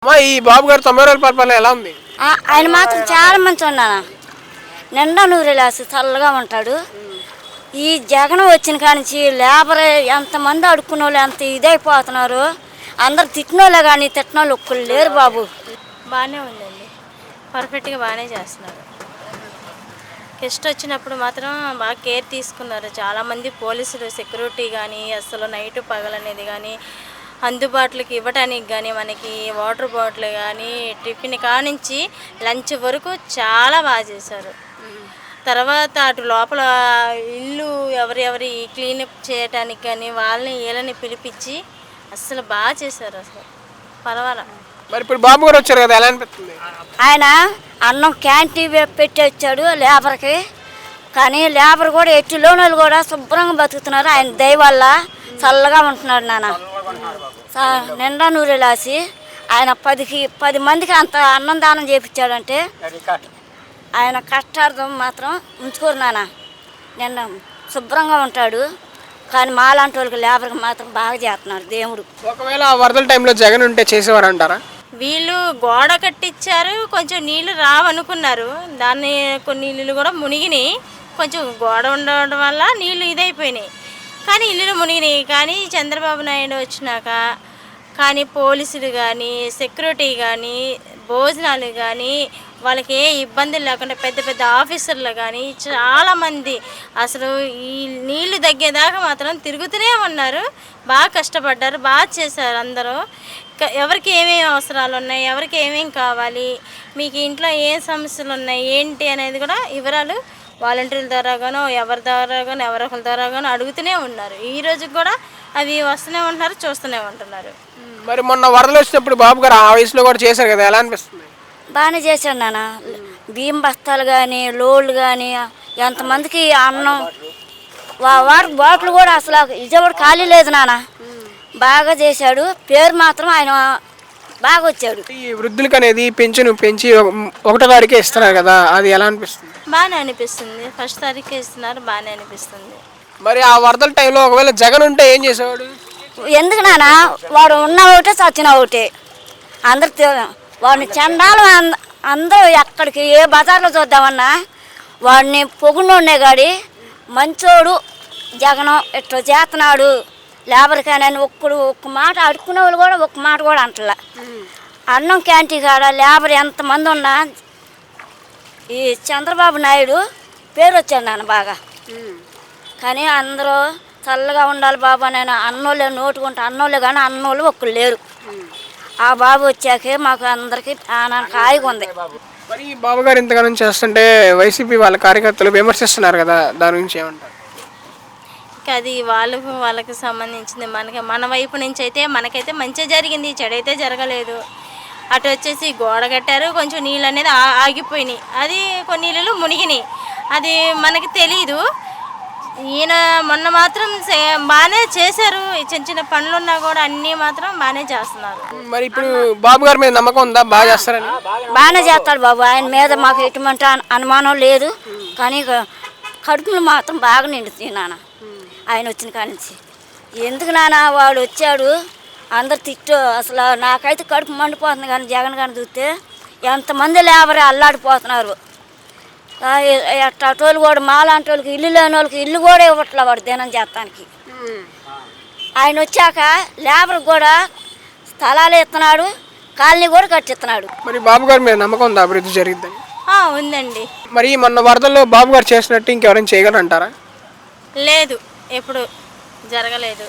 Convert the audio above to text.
అమ్మా ఈ బాబు గారు 90 రోజుల పరిపాలన ఎలా ఉంది? ఆయన మాత్రం చాలా మంచి ఉన్నాను. నిండా నూరేలాసి చల్లగా ఉంటాడు. ఈ జగన్ వచ్చిన కానించి లేబర్ ఎంతమంది అడుక్కున్న వాళ్ళు ఎంత ఇదైపోతున్నారు. అందరు తిట్టినోళ్ళే కానీ తిట్టిన వాళ్ళు ఒక్కరు లేరు బాబు. బాగానే ఉందండి, పర్ఫెక్ట్గా బాగానే చేస్తున్నారు. గెస్ట్ వచ్చినప్పుడు మాత్రం బాగా కేర్ తీసుకున్నారు. చాలామంది పోలీసులు సెక్యూరిటీ కానీ అసలు నైట్ పగలనేది కానీ అందుబాటులోకి ఇవ్వడానికి కానీ మనకి వాటర్ బాటిల్ కానీ టిఫిన్ కానించి లంచ్ వరకు చాలా బాగా చేశారు. తర్వాత అటు లోపల ఇల్లు ఎవరెవరి క్లీనప్ చేయడానికి కానీ వాళ్ళని వీళ్ళని పిలిపించి అసలు బాగా చేశారు. అసలు పర్వాలా. మరి ఇప్పుడు బాబు గారు వచ్చారు కదా, ఎలా అనిపిస్తుంది? ఆయన అన్నం క్యాంటీన్ పెట్టి వచ్చాడు లేబర్కి. కానీ లేబర్ కూడా ఎట్టిలోని వాళ్ళు కూడా శుభ్రంగా బతుకుతున్నారు. ఆయన దయ వల్ల చల్లగా ఉంటున్నాడు నాన్న. నిండా నూరేలాసి ఆయన 10 మందికి అంత అన్నం దానం చేయించాడంటే ఆయన కష్టార్థం మాత్రం ఉంచుకోరు నాన్న. నిన్న శుభ్రంగా ఉంటాడు. కానీ మాలాంటి వాళ్ళకి లేబర్కి మాత్రం బాగా చేస్తున్నాడు దేవుడు. ఒకవేళ వరదల టైంలో జగన్ ఉంటే చేసేవారు అంటారా? వీళ్ళు గోడ కట్టించారు, కొంచెం నీళ్లు రావనుకున్నారు. దాన్ని కొన్ని ఇల్లులు కూడా మునిగినాయి. కొంచెం గోడ ఉండడం వల్ల నీళ్లు ఇదైపోయినాయి, కానీ ఇల్లులు మునిగినాయి. కానీ చంద్రబాబు నాయుడు వచ్చినాక కానీ పోలీసులు కానీ సెక్యూరిటీ కానీ భోజనాలు కానీ వాళ్ళకి ఏ ఇబ్బందులు లేకుండా పెద్ద పెద్ద ఆఫీసర్లు కానీ చాలామంది అసలు ఈ నీళ్లు తగ్గేదాకా మాత్రం తిరుగుతూనే ఉన్నారు. బాగా కష్టపడ్డారు, బాగా చేశారు అందరూ. ఎవరికి ఏమేమి అవసరాలు ఉన్నాయి, ఎవరికి ఏమేమి కావాలి, మీకు ఇంట్లో ఏం సమస్యలు ఉన్నాయి ఏంటి అనేది కూడా వివరాలు వాలంటీర్ల ద్వారాగానో ఎవరి ద్వారాగానో ఎవరొకరి ద్వారాగానో అడుగుతూనే ఉన్నారు. ఈ రోజు కూడా అవి వస్తూనే ఉంటున్నారు, చూస్తూనే ఉంటున్నారు. మరి మొన్న వరదలు వచ్చినప్పుడు బాబు గారు ఆ వయసులో కూడా చేశారు కదా, ఎలా అనిపిస్తుంది? బాగానే చేశాడు నాన్న. బియ్యం బస్తాలు కానీ లోళ్ళు కానీ ఎంతమందికి అన్నం వాటర్ బాటిల్ కూడా అసలు విజయవాడ ఖాళీ లేదు నాన్న. బాగా చేశాడు. పేరు మాత్రం ఆయన బాగా వచ్చాడు. ఈ వృద్ధులకి అనేది పెంచి 1వ తారీఖే ఇస్తున్నారు కదా, అది ఎలా అనిపిస్తుంది? బాగానే అనిపిస్తుంది. 1వ తారీఖు ఇస్తున్నారు, బాగానే అనిపిస్తుంది. మరి ఆ వరదల టైంలో ఒకవేళ జగన్ ఉంటే ఏం చేసేవాడు? ఎందుకు నాన్న, వాడు ఉన్న ఒకటే చచ్చిన ఒకటే. అందరు వాడిని చండాలు అందరూ ఎక్కడికి ఏ బజార్లో చూద్దామన్నా వాడిని పొగుండే గాడి మంచోడు జగనం ఇట్లా చేస్తున్నాడు లేబర్కైనా ఒక్క మాట అడుక్కునే వాళ్ళు కూడా ఒక్క మాట కూడా అంటలే. అన్నం క్యాంటీన్ కాడ లేబర్ ఎంతమంది ఉన్నా ఈ చంద్రబాబు నాయుడు పేరు వచ్చాడు నాన్న బాగా. కానీ అందరూ చల్లగా ఉండాలి బాబు అని అన్నోళ్ళే నోటుకుంటే అన్నోళ్ళే కానీ అన్నోళ్ళు ఒక్కరు లేరు. ఆ బాబు వచ్చాకే మాకు అందరికీ ఆనందం హాయిగా ఉంది. మరి బాబు గారు ఇంతగానో చేస్తుంటే వైసీపీ వాళ్ళ కార్యకర్తలు విమర్శిస్తున్నారు కదా, దాని గురించి ఏమంటారు? అది వాళ్ళకి సంబంధించింది. మన వైపు నుంచి అయితే మనకైతే మంచి జరిగింది, చెడైతే జరగలేదు. అటు వచ్చేసి గోడ కట్టారు, కొంచెం నీళ్ళు అనేది ఆగిపోయినాయి, అది కొన్ని నీళ్ళు మునిగినాయి, అది మనకి తెలీదు. ఈయన మొన్న మాత్రం బాగానే చేశారు. చిన్న చిన్న పనులు ఉన్నా కూడా అన్నీ మాత్రం బాగానే చేస్తున్నారు. మరి ఇప్పుడు బాబు గారి మీద నమ్మకం ఉందా, బాగా చేస్తారని? బాగానే చేస్తాడు బాబు. ఆయన మీద మాకు ఎటువంటి అనుమానం లేదు. కానీ కడుపులు మాత్రం బాగా నిండుతుంది నాన్న ఆయన వచ్చిన కానించి. ఎందుకు నాన్న వాడు వచ్చాడు అందరు తిట్టు అసలు నాకైతే కడుపు మండిపోతుంది. కానీ జగన్ గారిని చూస్తే ఎంతమంది లేబరే అల్లాడిపోతున్నారు. అట్టోళ్ళు కూడా మాలాంటి వాళ్ళకి ఇల్లు లేని వాళ్ళకి ఇల్లు కూడా ఇవ్వట్లే వాడు దినం చేస్తానికి. ఆయన వచ్చాక లేబర్ కూడా స్థలాలు ఇస్తున్నాడు, కాలనీ కూడా కట్టిస్తున్నాడు. మరి బాబు గారి మీద నమ్మకం ఉందా అభివృద్ధి జరిగిద్దని? ఉందండి. మరి మొన్న వరదల్లో బాబు గారు చేసినట్టు ఇంకెవరైనా చేయగలరంటారా? లేదు, ఎప్పుడు జరగలేదు.